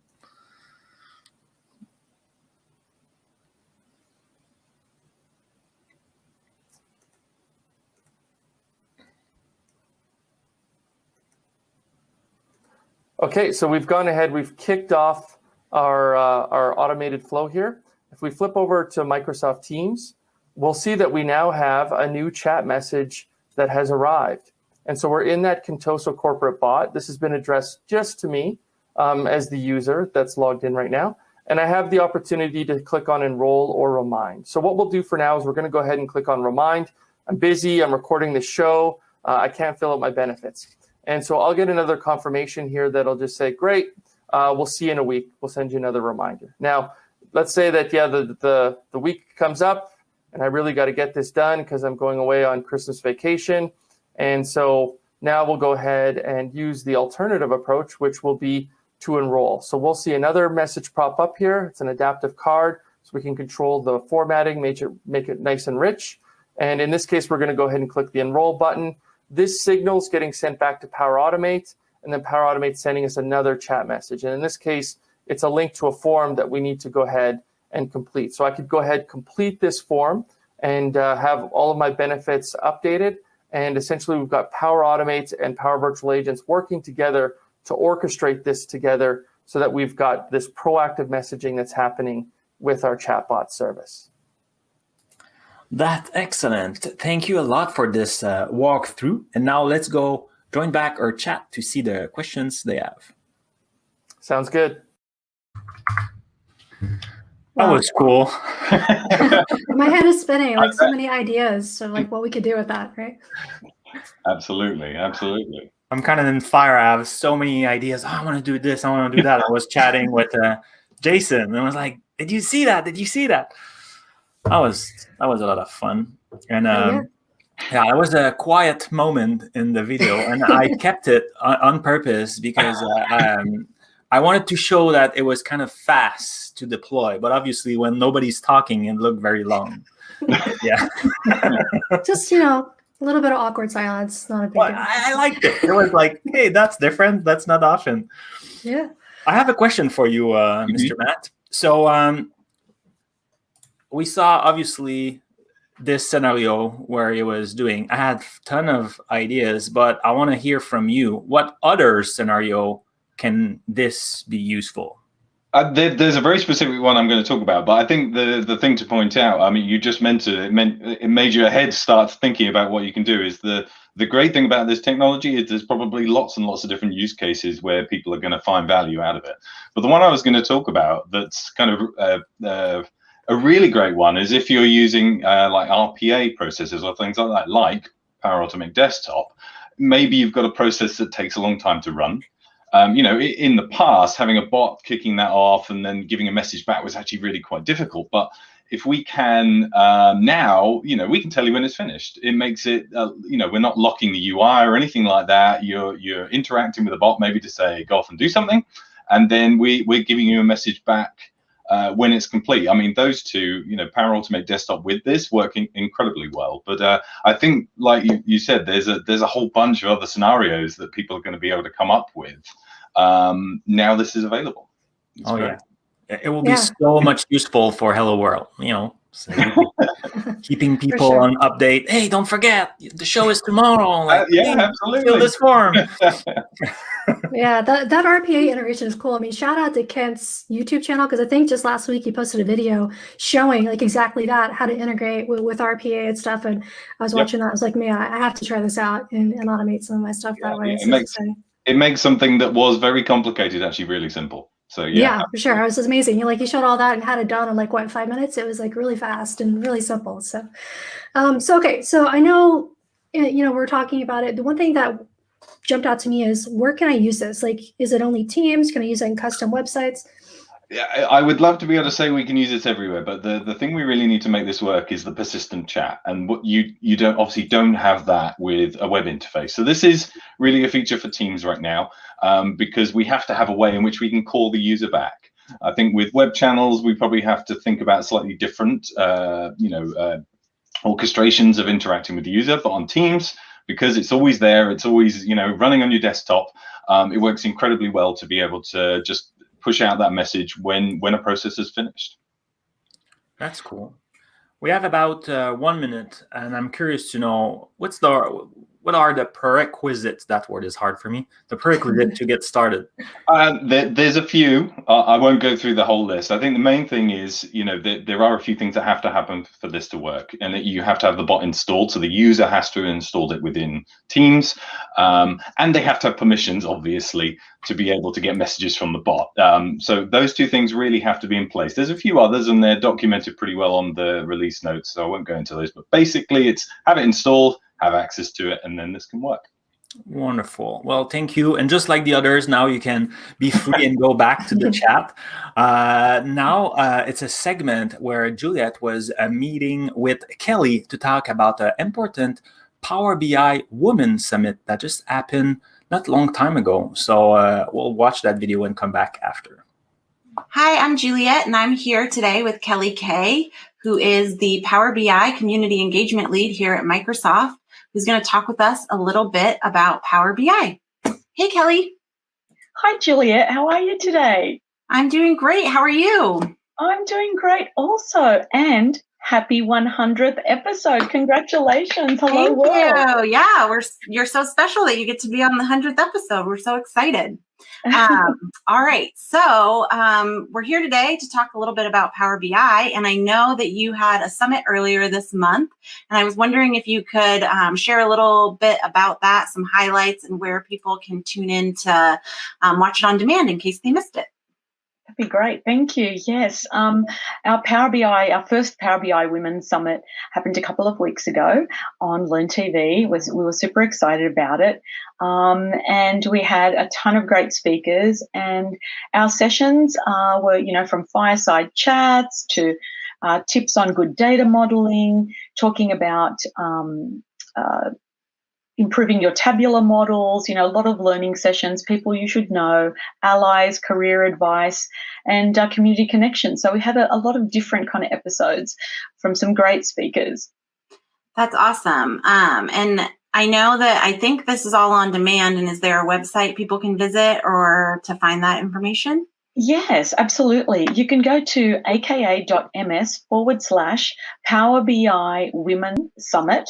Okay, so we've gone ahead, we've kicked off our automated flow here. If we flip over to Microsoft Teams, we'll see that we now have a new chat message that has arrived. And so we're in that Contoso corporate bot. This has been addressed just to me as the user that's logged in right now. And I have the opportunity to click on enroll or remind. So what we'll do for now is we're going to go ahead and click on remind. I'm busy, I'm recording the show, I can't fill out my benefits. And so I'll get another confirmation here that'll just say, great, we'll see you in a week. We'll send you another reminder. Now, let's say that, yeah, the week comes up and I really got to get this done because I'm going away on Christmas vacation. And so now we'll go ahead and use the alternative approach, which will be to enroll. So we'll see another message pop up here. It's an adaptive card, so we can control the formatting, make it nice and rich. And in this case, we're going to go ahead and click the enroll button. This signal is getting sent back to Power Automate, and then Power Automate sending us another chat message. And in this case, it's a link to a form that we need to go ahead and complete. So I could go ahead, complete this form, and have all of my benefits updated. And essentially, we've got Power Automate and Power Virtual Agents working together to orchestrate this together so that we've got this proactive messaging that's happening with our chatbot service. That's excellent. Thank you a lot for this walkthrough. And now let's go join back our chat to see the questions they have. Sounds good. That was cool. My head is spinning, like so many ideas of like what we could do with that, right? Absolutely, absolutely. I'm kind of in fire. I have so many ideas. Oh, I want to do this. I want to do that. I was chatting with Jason, and I was like, "Did you see that? Did you see that?" That was a lot of fun. And yeah, it was a quiet moment in the video, and I kept it on purpose because I wanted to show that it was kind of fast to deploy. But obviously, when nobody's talking, it looked very long. Yeah. Just, a little bit of awkward silence. Not a big Well, deal. I liked it. It was like, hey, that's different. That's not often. Yeah. I have a question for you, Mr. Matt. So we saw, obviously, this scenario where it was doing. I had a ton of ideas, but I want to hear from you. What other scenario can this be useful? There's a very specific one I'm going to talk about, but I think the thing to point out, I mean, you just mentioned it, it made your head start thinking about what you can do. Is the great thing about this technology is there's probably lots and lots of different use cases where people are going to find value out of it. But the one I was going to talk about that's kind of a really great one is if you're using like RPA processes or things like that, like Power Automate Desktop. Maybe you've got a process that takes a long time to run. In the past, having a bot kicking that off and then giving a message back was actually really quite difficult. But if we can now, we can tell you when it's finished. It makes it, we're not locking the UI or anything like that. You're interacting with the bot maybe to say, go off and do something. And then we're giving you a message back when it's complete. I mean, those two, Power Automate Desktop with this working incredibly well. But I think, like you said, there's a whole bunch of other scenarios that people are going to be able to come up with. Now this is available. It's great. Yeah. It will be so much useful for Hello World, so keeping people on update. Hey, don't forget, the show is tomorrow. Like, absolutely. Fill this form. Yeah, that RPA integration is cool. I mean, shout out to Kent's YouTube channel, because I think just last week he posted a video showing like exactly that, how to integrate with RPA and stuff. And I was watching that. I was like, man, I have to try this out and automate some of my stuff that way. It makes something that was very complicated actually really simple. So yeah, for sure. It was just amazing. He showed all that and had it done in in 5 minutes. It was like really fast and really simple. So, okay. So I know, we're talking about it. The one thing that jumped out to me is, where can I use this? Like, is it only Teams? Can I use it in custom websites? Yeah, I would love to be able to say we can use this everywhere, but the thing we really need to make this work is the persistent chat, and what you don't have that with a web interface. So this is really a feature for Teams right now, because we have to have a way in which we can call the user back. I think with web channels, we probably have to think about slightly different, orchestrations of interacting with the user. But on Teams, because it's always there. It's always, running on your desktop. It works incredibly well to be able to just push out that message when a process is finished. That's cool. We have about 1 minute, and I'm curious to know what are the prerequisites? That word is hard for me. The prerequisite to get started. There's a few. I won't go through the whole list. I think the main thing is, there are a few things that have to happen for this to work, and that you have to have the bot installed. So the user has to have installed it within Teams, and they have to have permissions, obviously, to be able to get messages from the bot. So those two things really have to be in place. There's a few others, and they're documented pretty well on the release notes, so I won't go into those. But basically, it's have it installed, have access to it, and then this can work. Wonderful. Well, thank you. And just like the others, now you can be free and go back to the chat. Now it's a segment where Juliet was meeting with Kelly to talk about the important Power BI Women Summit that just happened not a long time ago. So we'll watch that video and come back after. Hi, I'm Juliet, and I'm here today with Kelly Kay, who is the Power BI Community Engagement Lead here at Microsoft, who's going to talk with us a little bit about Power BI. Hey, Kelly. Hi, Juliet. How are you today? I'm doing great. How are you? I'm doing great also. And happy 100th episode. Congratulations. Hello, Thank world. you. Yeah, you're so special that you get to be on the 100th episode. We're so excited. All right. So we're here today to talk a little bit about Power BI. And I know that you had a summit earlier this month. And I was wondering if you could share a little bit about that, some highlights, and where people can tune in to watch it on demand in case they missed it. That'd be great. Thank you. Yes. Our first Power BI Women's Summit happened a couple of weeks ago on Learn TV. We were super excited about it. And we had a ton of great speakers, and our sessions were, from fireside chats to tips on good data modeling, talking about improving your tabular models, a lot of learning sessions, people you should know, allies, career advice, and community connection. So we had a lot of different kind of episodes from some great speakers. That's awesome. And I think this is all on demand. And is there a website people can visit or to find that information? Yes, absolutely. You can go to aka.ms/Power BI Women Summit,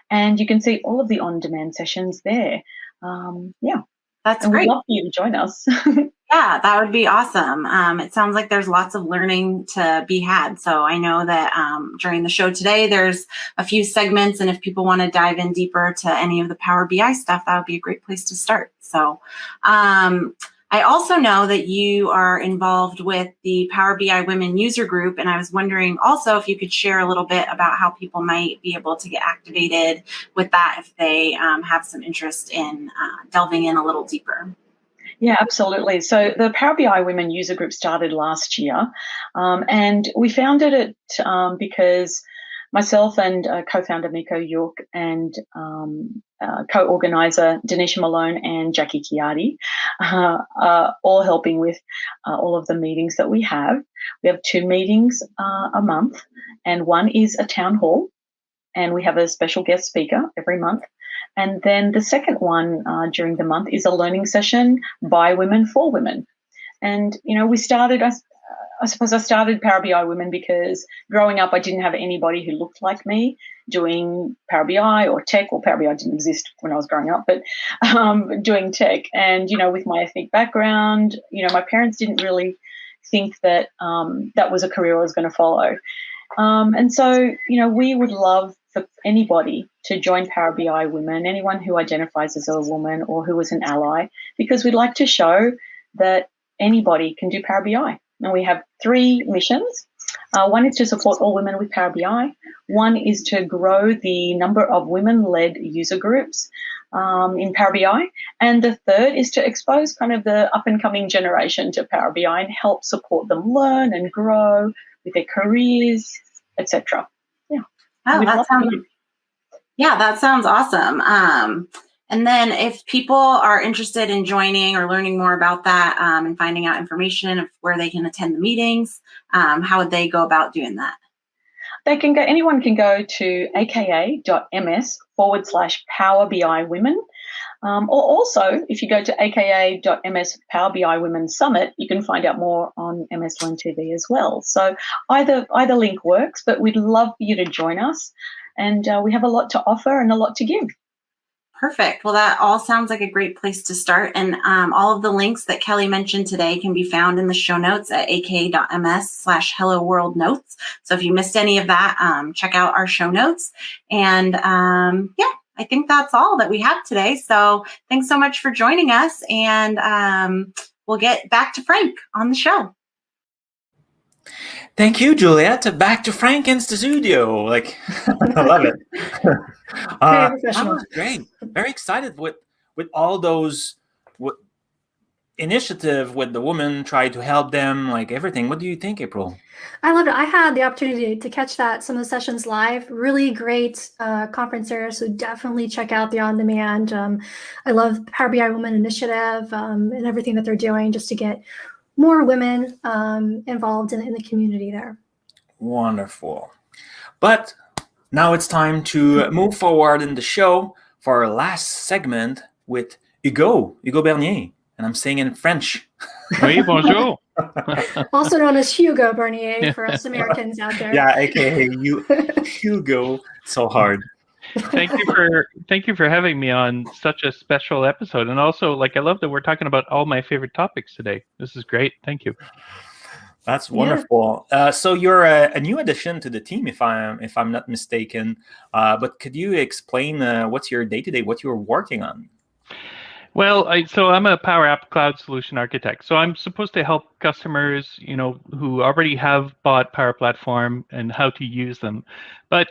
and you can see all of the on-demand sessions there. That's and great. We'd love for you to join us. Yeah, that would be awesome. It sounds like there's lots of learning to be had. So I know that during the show today, there's a few segments, and if people want to dive in deeper to any of the Power BI stuff, that would be a great place to start. So I also know that you are involved with the Power BI Women user group, and I was wondering also if you could share a little bit about how people might be able to get activated with that if they have some interest in delving in a little deeper. Yeah, absolutely. So the Power BI Women user group started last year, and we founded it because myself and co-founder Miko York and co-organizer Denisha Malone and Jackie Chiardi are all helping with all of the meetings that we have. We have 2 meetings a month, and one is a town hall, and we have a special guest speaker every month. And then the second one during the month is a learning session by women for women. And, we started, I suppose I started Power BI Women because growing up I didn't have anybody who looked like me doing Power BI or tech. Well, Power BI didn't exist when I was growing up, but doing tech. And, with my ethnic background, my parents didn't really think that that was a career I was going to follow. And so, we would love for anybody to join Power BI Women, anyone who identifies as a woman or who is an ally, because we'd like to show that anybody can do Power BI. And we have 3 missions. One is to support all women with Power BI. One is to grow the number of women-led user groups in Power BI. And the third is to expose kind of the up-and-coming generation to Power BI and help support them learn and grow with their careers, etc. Yeah. Oh, that sounds awesome. And then if people are interested in joining or learning more about that and finding out information of where they can attend the meetings, how would they go about doing that? anyone can go to aka.ms/Power BI Women. Or also, if you go to aka.ms Power BI Women Summit, you can find out more on MS Learn TV as well. So either link works, but we'd love for you to join us. And we have a lot to offer and a lot to give. Perfect. Well, that all sounds like a great place to start. And all of the links that Kelly mentioned today can be found in the show notes at aka.ms/Hello World Notes. So if you missed any of that, check out our show notes. And yeah, I think that's all that we have today. So thanks so much for joining us. And we'll get back to Frank on the show. Thank you, Juliet. Back to Frank in the studio. Like, I love it. That was great. Very excited with all those initiative with the women, try to help them, like everything. What do you think, April? I loved it. I had the opportunity to catch some of the sessions live. Really great conference there. So definitely check out the on-demand. I love Power BI Women Initiative and everything that they're doing just to get more women involved in the community there. Wonderful. But now it's time to move forward in the show for our last segment with Hugo Bernier. And I'm saying in French. Oui, bonjour. Also known as Hugo Bernier for us Americans out there. Yeah, aka Hugo. So hard. Thank you for having me on such a special episode. And also, like, I love that we're talking about all my favorite topics today. This is great. Thank you. That's wonderful. Yeah. So you're a new addition to the team, if I'm not mistaken. But could you explain what's your day-to-day, what you're working on? Well, so I'm a Power App Cloud Solution Architect. So I'm supposed to help customers, who already have bought Power Platform and how to use them. But,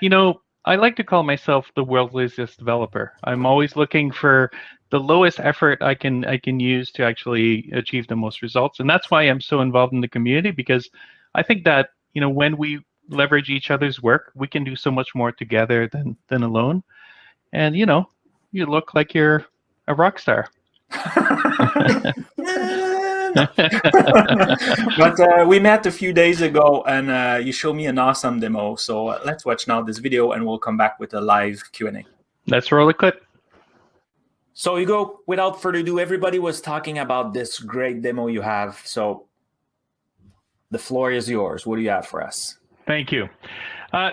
I like to call myself the world's laziest developer. I'm always looking for the lowest effort I can use to actually achieve the most results. And that's why I'm so involved in the community, because I think that, when we leverage each other's work, we can do so much more together than alone. And, you look like you're a rock star. But we met a few days ago and you showed me an awesome demo. So let's watch now this video and we'll come back with a live Q&A. Let's roll a clip. So Hugo, without further ado, everybody was talking about this great demo you have. So the floor is yours. What do you have for us? Thank you.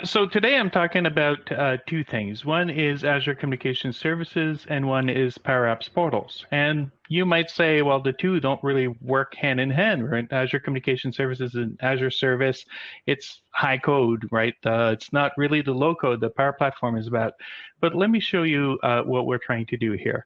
So today I'm talking about two things. One is Azure Communication Services and one is Power Apps Portals. And you might say, well, the two don't really work hand in hand, right? Azure Communication Services and Azure Service, it's high code, right? It's not really the low code the Power Platform is about. But let me show you what we're trying to do here.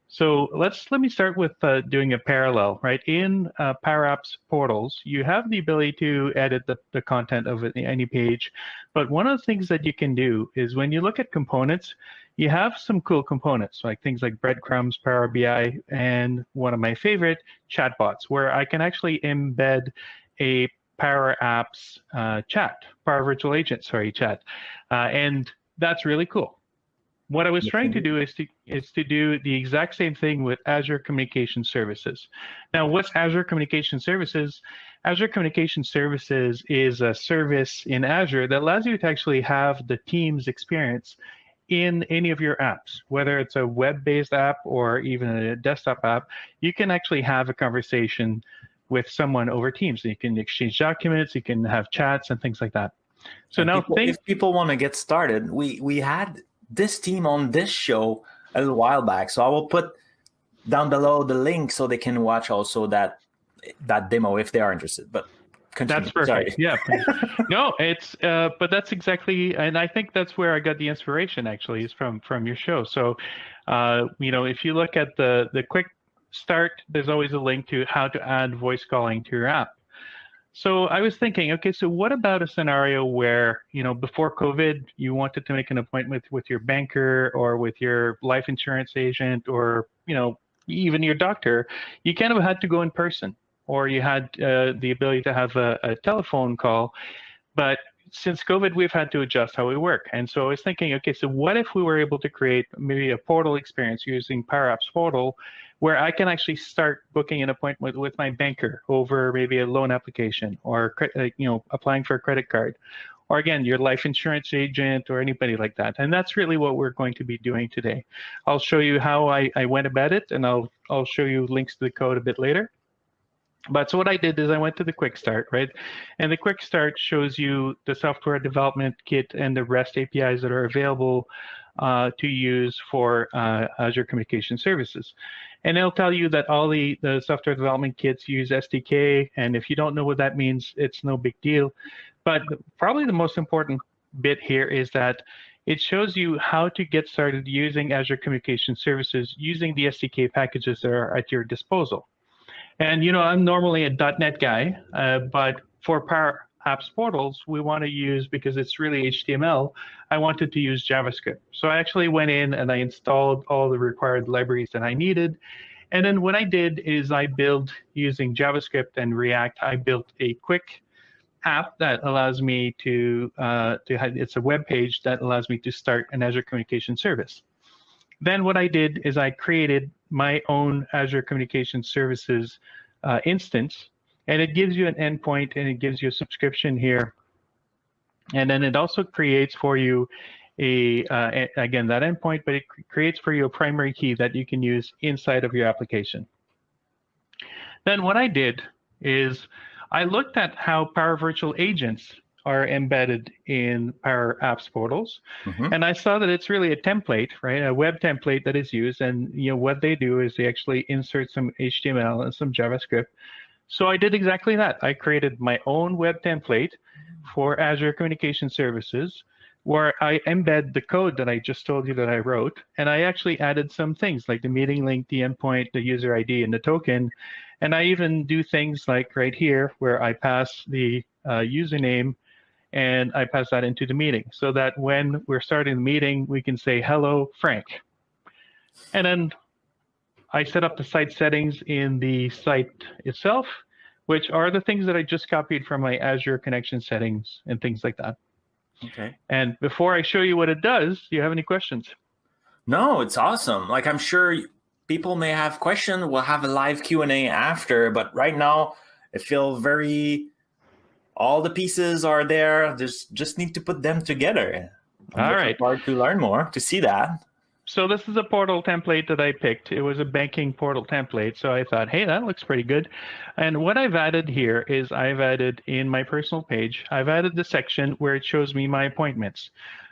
So let me start with doing a parallel, right? In Power Apps Portals, you have the ability to edit the content of any page. But one of the things that you can do is when you look at components, you have some cool components, like things like Breadcrumbs, Power BI, and one of my favorite, chatbots, where I can actually embed a Power Apps Power Virtual Agent, chat. And that's really cool. What I was trying to do is to do the exact same thing with Azure Communication Services. Now, what's Azure Communication Services? Azure Communication Services is a service in Azure that allows you to actually have the Teams experience in any of your apps, whether it's a web-based app or even a desktop app. You can actually have a conversation with someone over Teams. You can exchange documents, you can have chats and things like that. So and now if people want to get started, we had this team on this show a little while back, so I will put down below the link so they can watch also that demo if they are interested. But continue. That's perfect. Sorry. Yeah. No, it's but that's exactly, and I think that's where I got the inspiration actually is from your show. So if you look at the quick start, there's always a link to how to add voice calling to your app. So I was thinking, okay, so what about a scenario where, before COVID, you wanted to make an appointment with your banker or with your life insurance agent or, even your doctor, you kind of had to go in person, or you had the ability to have a telephone call. But since COVID, we've had to adjust how we work. And so I was thinking, okay, so what if we were able to create maybe a portal experience using Power Apps Portal, where I can actually start booking an appointment with my banker over maybe a loan application or applying for a credit card, or again, your life insurance agent or anybody like that. And that's really what we're going to be doing today. I'll show you how I went about it, and I'll show you links to the code a bit later. But so what I did is I went to the quick start, right? And the quick start shows you the software development kit and the REST APIs that are available to use for Azure Communication Services. And it'll tell you that all the software development kits use SDK. And if you don't know what that means, it's no big deal. But probably the most important bit here is that it shows you how to get started using Azure Communication Services using the SDK packages that are at your disposal. And, you know, I'm normally a .NET guy, but for Power Apps Portals, we want to use, because it's really HTML, I wanted to use JavaScript. So I actually went in and I installed all the required libraries that I needed. And then what I did is I built, using JavaScript and React, I built a quick app that allows me to have, it's a web page that allows me to start an Azure Communication Service. Then what I did is I created my own Azure Communication Services instance, and it gives you an endpoint and it gives you a subscription here. And then it also creates for you again, that endpoint, but it creates for you a primary key that you can use inside of your application. Then what I did is I looked at how Power Virtual Agents are embedded in Power Apps Portals. And I saw that it's really a template, right? A web template that is used. And you know what they do is they actually insert some HTML and some JavaScript. So I did exactly that. I created my own web template for Azure Communication Services, where I embed the code that I just told you that I wrote. And I actually added some things like the meeting link, the endpoint, the user ID, and the token. And I even do things like right here, where I pass the username and I pass that into the meeting so that when we're starting the meeting, we can say, hello, Frank. And then I set up the site settings in the site itself, which are the things that I just copied from my Azure connection settings and things like that. Okay. And before I show you what it does, do you have any questions? No, it's awesome. Like, I'm sure people may have questions. We'll have a live Q&A after, but right now I feel very... all the pieces are there. Just need to put them together. I'm looking forward to learn more, to see that. So this is a portal template that I picked. It was a banking portal template. So I thought, hey, that looks pretty good. And what I've added here is I've added in my personal page, I've added the section where it shows me my appointments.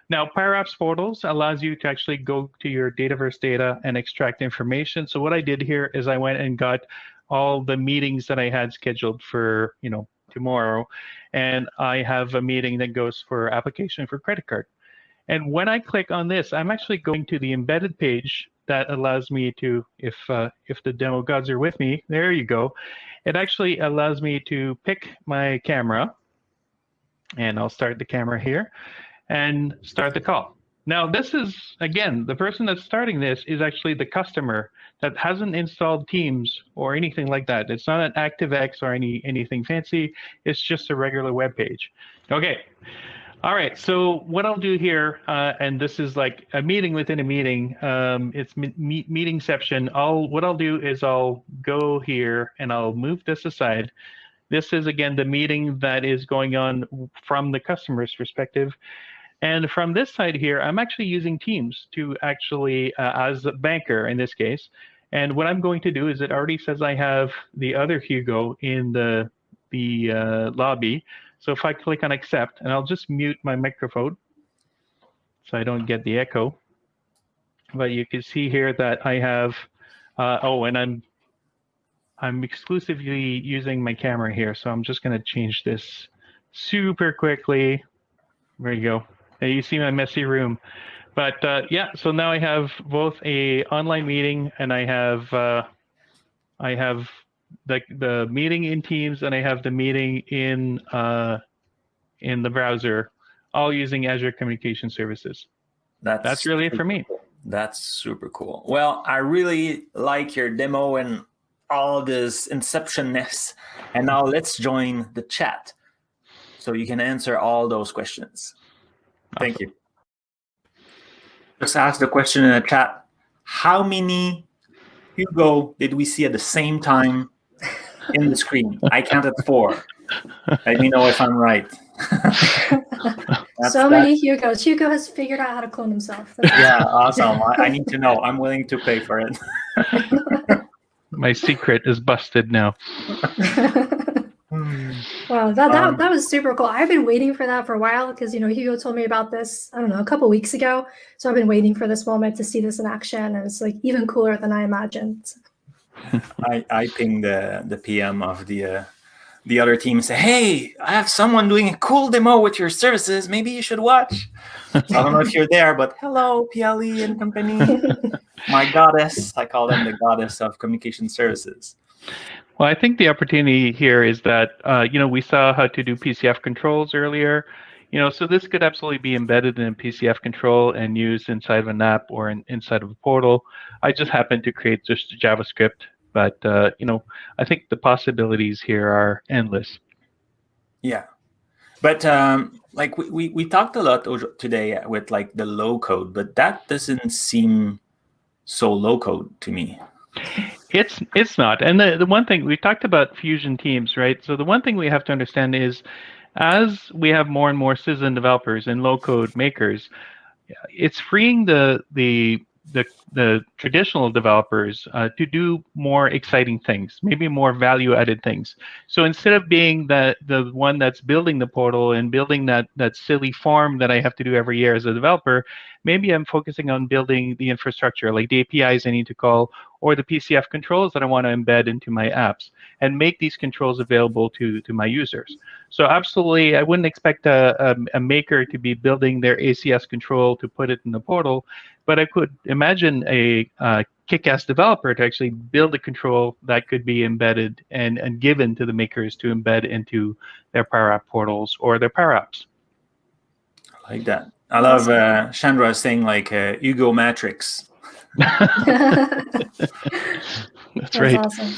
Now, Power Apps Portals allows you to actually go to your Dataverse data and extract information. So what I did here is I went and got all the meetings that I had scheduled for, you know, tomorrow, and I have a meeting that goes for application for credit card. And when I click on this, I'm actually going to the embedded page that allows me to, if the demo gods are with me, there you go. It actually allows me to pick my camera, and I'll start the camera here and start the call. Now, this is, again, the person that's starting this is actually the customer that hasn't installed Teams or anything like that. It's not an ActiveX or anything fancy. It's just a regular web page. Okay. All right. So what I'll do here, and this is like a meeting within a meeting. It's meetingception. What I'll do is I'll go here and I'll move this aside. This is, again, the meeting that is going on from the customer's perspective. And from this side here, I'm actually using Teams to actually, as a banker in this case. And what I'm going to do is it already says I have the other Hugo in the lobby. So if I click on accept, and I'll just mute my microphone so I don't get the echo. But you can see here that I have, and I'm exclusively using my camera here. So I'm just going to change this super quickly. There you go. You see my messy room. But yeah, so now I have both a online meeting and I have the meeting in Teams and I have the meeting in the browser, all using Azure Communication Services. That's really it for me. That's super cool. Well, I really like your demo and all this inceptionness. And now let's join the chat so you can answer all those questions. Thank you. Just ask the question in the chat. How many Hugo did we see at the same time in the screen? I counted 4. Let me know if I'm right. So many Hugos. Hugo has figured out how to clone himself. Yeah, awesome. I need to know. I'm willing to pay for it. My secret is busted now. Wow, that was super cool. I've been waiting for that for a while because Hugo told me about this, I don't know, a couple weeks ago. So I've been waiting for this moment to see this in action, and it's like even cooler than I imagined. I pinged the PM of the other team and say, hey, I have someone doing a cool demo with your services. Maybe you should watch. So I don't know if you're there, but hello, PLE and company. My goddess. I call them the goddess of communication services. Well, I think the opportunity here is that, we saw how to do PCF controls earlier. So this could absolutely be embedded in a PCF control and used inside of an app or inside of a portal. I just happened to create just JavaScript, but, I think the possibilities here are endless. Yeah. But we talked a lot today with like the low code, but that doesn't seem so low code to me. It's not. And the one thing we talked about fusion teams, right? So the one thing we have to understand is as we have more and more citizen developers and low code makers, it's freeing the traditional developers to do more exciting things, maybe more value-added things. So instead of being the one that's building the portal and building that silly form that I have to do every year as a developer, maybe I'm focusing on building the infrastructure, like the APIs I need to call, or the PCF controls that I want to embed into my apps, and make these controls available to my users. So absolutely, I wouldn't expect a maker to be building their ACS control to put it in the portal, but I could imagine a kick-ass developer to actually build a control that could be embedded and given to the makers to embed into their Power App portals or their Power Apps. I like that. I love Chandra saying like Hugo Matrix. That's right. Awesome.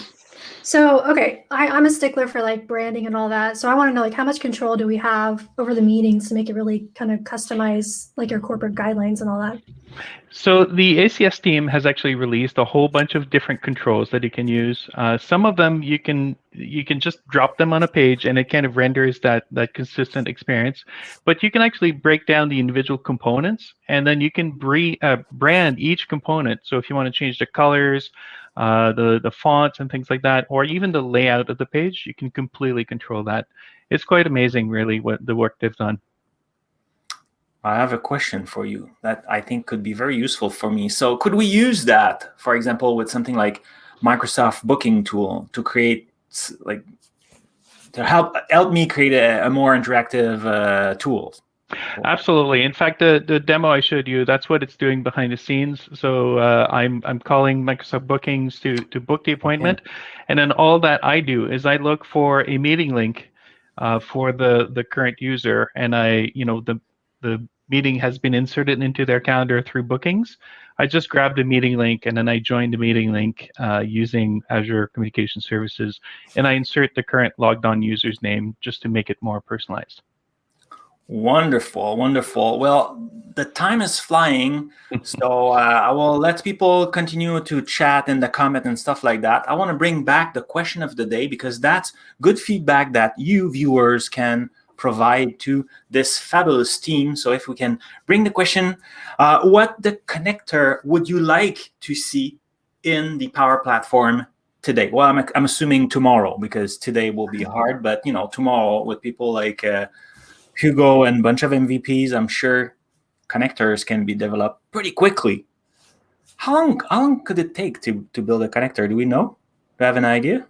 So, okay, I'm a stickler for like branding and all that. So I want to know like how much control do we have over the meetings to make it really kind of customize like your corporate guidelines and all that? So the ACS team has actually released a whole bunch of different controls that you can use. Some of them you can just drop them on a page and it kind of renders that consistent experience. But you can actually break down the individual components and then you can brand each component. So if you want to change the colors, the fonts and things like that, or even the layout of the page, you can completely control that. It's quite amazing, really, what the work they've done. I have a question for you that I think could be very useful for me. So could we use that, for example, with something like Microsoft Booking tool to create, like, to help me create a more interactive tool? Absolutely. In fact, the demo I showed you, that's what it's doing behind the scenes. So I'm calling Microsoft Bookings to book the appointment. Okay. And then all that I do is I look for a meeting link for the current user. And the meeting has been inserted into their calendar through Bookings. I just grab the meeting link and then I join the meeting link using Azure Communication Services. And I insert the current logged on user's name just to make it more personalized. Wonderful, wonderful. Well, the time is flying, so I will let people continue to chat in the comment and stuff like that. I want to bring back the question of the day because that's good feedback that you viewers can provide to this fabulous team. So if we can bring the question, what the connector would you like to see in the Power Platform today? Well, I'm assuming tomorrow because today will be hard, but tomorrow with people like Hugo and a bunch of MVPs, I'm sure connectors can be developed pretty quickly. How long could it take to build a connector? Do we know? Do you have an idea?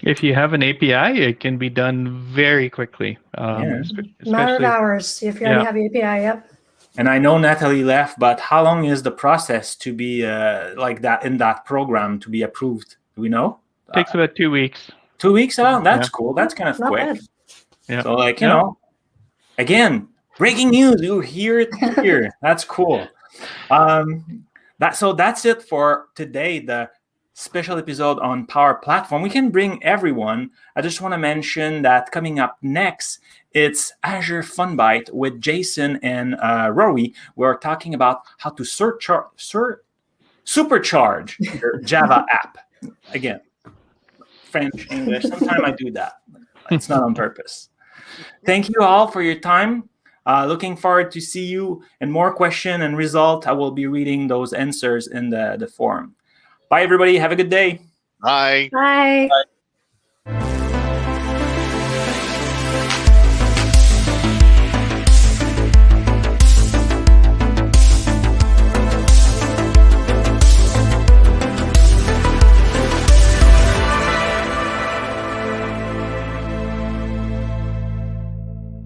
If you have an API, it can be done very quickly. Matter of hours if you already have the API, yep. And I know Natalie left, but how long is the process to be like that in that program to be approved? Do we know? It takes about 2 weeks. 2 weeks? Oh, that's cool. That's kind of Not quick. bad. Yeah. So again, breaking news. You hear it here. That's cool. That's it for today. The special episode on Power Platform. We can bring everyone. I just want to mention that coming up next, it's Azure Fun Bite with Jason and Rory. We're talking about how to supercharge your Java app. Again, French, English. Sometimes I do that. It's not on purpose. Thank you all for your time. Looking forward to see you and more question and result. I will be reading those answers in the forum. Bye, everybody. Have a good day. Bye. Bye. Bye.